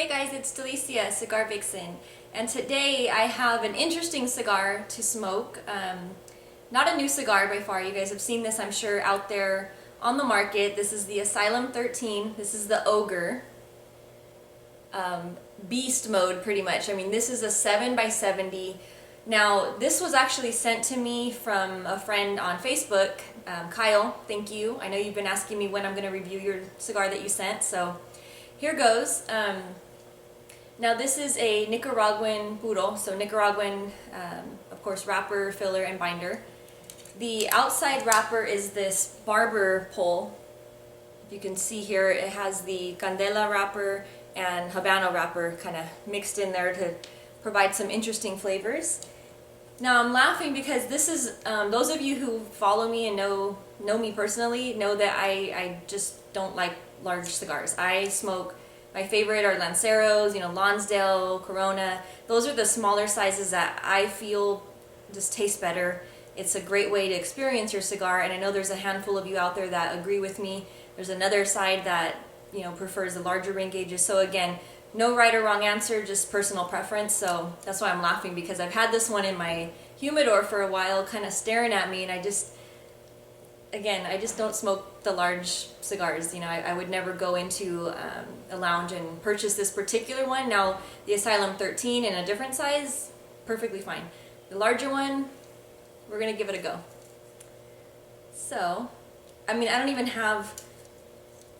Hey guys, it's Delicia, Cigar Vixen, and today I have an interesting cigar to smoke. Not a new cigar by far, you guys have seen this I'm sure out there on the market. This is the Asylum 13, this is the Ogre. Beast mode pretty much. I mean, this is a 7x70. Now this was actually sent to me from a friend on Facebook, Kyle, thank you. I know you've been asking me when I'm going to review your cigar that you sent, so here goes. Now this is a Nicaraguan puro, so Nicaraguan, of course, wrapper, filler, and binder. The outside wrapper is this barber pole. You can see here it has the candela wrapper and habano wrapper kind of mixed in there to provide some interesting flavors. Now I'm laughing because this is, those of you who follow me and know me personally know that I just don't like large cigars. I smoke, my favorite are Lanceros, Lonsdale, Corona. Those are the smaller sizes that I feel just taste better. It's a great way to experience your cigar, and I know there's a handful of you out there that agree with me. There's another side that prefers the larger ring gauges. So again, no right or wrong answer, just personal preference. So that's why I'm laughing, because I've had this one in my humidor for a while kind of staring at me, and I just don't smoke the large cigars. I would never go into a lounge and purchase this particular one. Now the Asylum 13 in a different size, perfectly fine. The larger one, we're gonna give it a go. So, I mean, I don't even have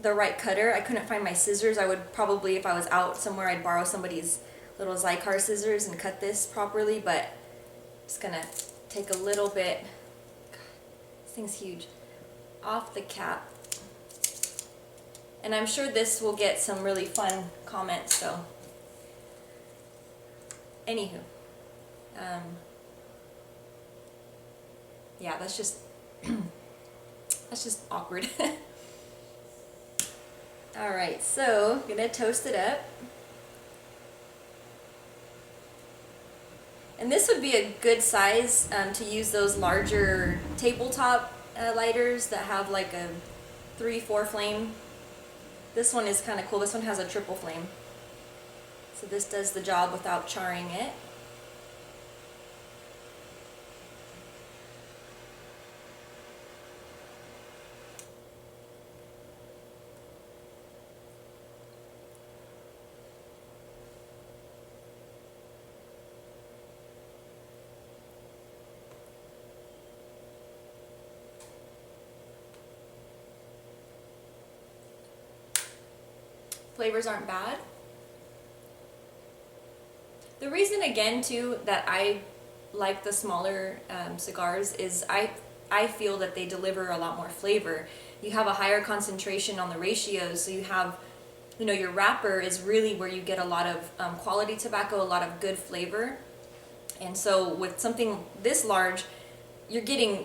the right cutter. I couldn't find my scissors. I would probably, if I was out somewhere, I'd borrow somebody's little Cigar scissors and cut this properly, but I'm just gonna take a little bit, God, this thing's huge, off the cap. And I'm sure this will get some really fun comments, so anywho. Yeah, that's just awkward. Alright, so I'm gonna toast it up. And this would be a good size to use those larger tabletop lighters that have like a 3-4 flame. This one is kind of cool. This one has a triple flame. So this does the job without charring it. Flavors aren't bad. The reason, again, too, that I like the smaller cigars is I feel that they deliver a lot more flavor. You have a higher concentration on the ratios, so you have, your wrapper is really where you get a lot of quality tobacco, a lot of good flavor. And so with something this large, you're getting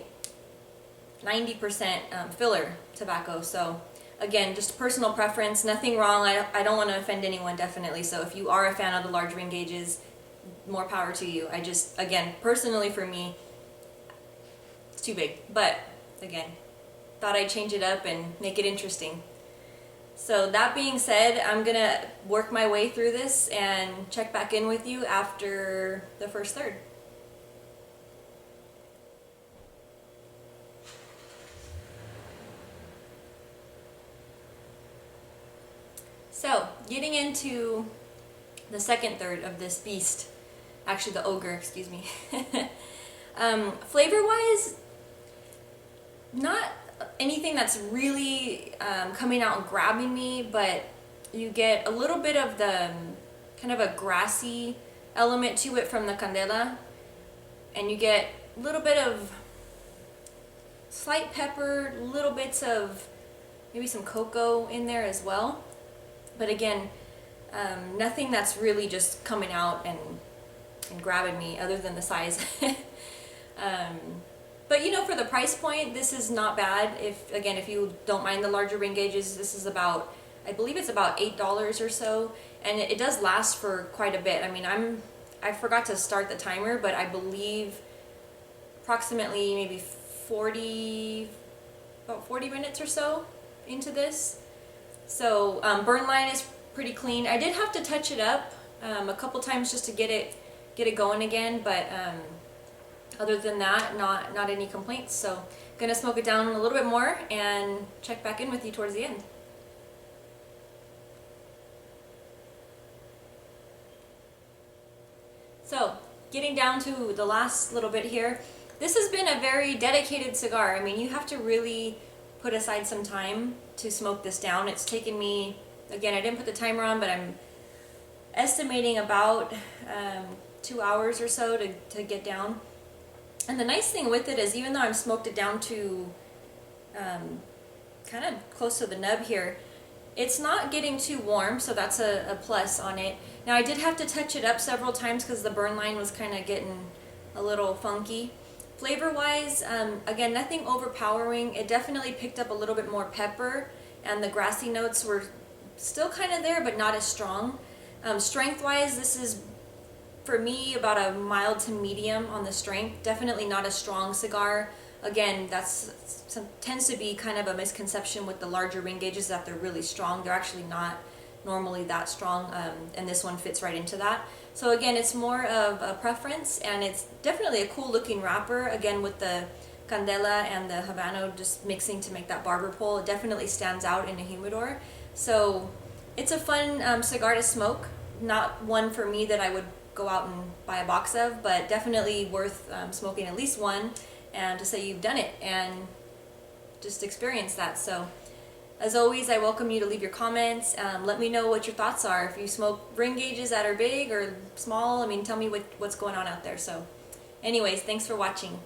90% filler tobacco. So again, just personal preference, nothing wrong. I don't want to offend anyone, definitely. So if you are a fan of the large ring gauges, more power to you. I just, again, personally for me, it's too big. But again, thought I'd change it up and make it interesting. So that being said, I'm going to work my way through this and check back in with you after the first third. So, getting into the second third of this beast, actually the Ogre, excuse me. Flavor-wise, not anything that's really coming out and grabbing me, but you get a little bit of the kind of a grassy element to it from the candela, and you get a little bit of slight pepper, little bits of maybe some cocoa in there as well. But again, nothing that's really just coming out and grabbing me other than the size. But for the price point, this is not bad. If you don't mind the larger ring gauges, this is about, I believe it's about $8 or so. And it does last for quite a bit. I mean, I forgot to start the timer, but I believe approximately maybe about 40 minutes or so into this. So burn line is pretty clean. I did have to touch it up a couple times just to get it going again, but other than that, not any complaints. So gonna smoke it down a little bit more and check back in with you towards the end. So getting down to the last little bit here, this has been a very dedicated cigar. I mean, you have to really put aside some time to smoke this down. It's taken me, again, I didn't put the timer on, but I'm estimating about 2 hours or so to get down. And the nice thing with it is, even though I've smoked it down to kind of close to the nub here, it's not getting too warm, so that's a plus on it. Now I did have to touch it up several times because the burn line was kind of getting a little funky. Flavor wise, again, nothing overpowering. It definitely picked up a little bit more pepper, and the grassy notes were still kind of there, but not as strong. Strength wise, this is for me about a mild to medium on the strength. Definitely not a strong cigar. Again, tends to be kind of a misconception with the larger ring gauges, that they're really strong. They're actually not normally that strong, and this one fits right into that. So again, it's more of a preference, and it's definitely a cool looking wrapper. Again, with the Candela and the Habano just mixing to make that barber pole, it definitely stands out in a humidor. So it's a fun cigar to smoke. Not one for me that I would go out and buy a box of, but definitely worth smoking at least one, and to say you've done it and just experience that. So as always, I welcome you to leave your comments. Let me know what your thoughts are. If you smoke ring gauges that are big or small, I mean, tell me what's going on out there. So anyways, thanks for watching.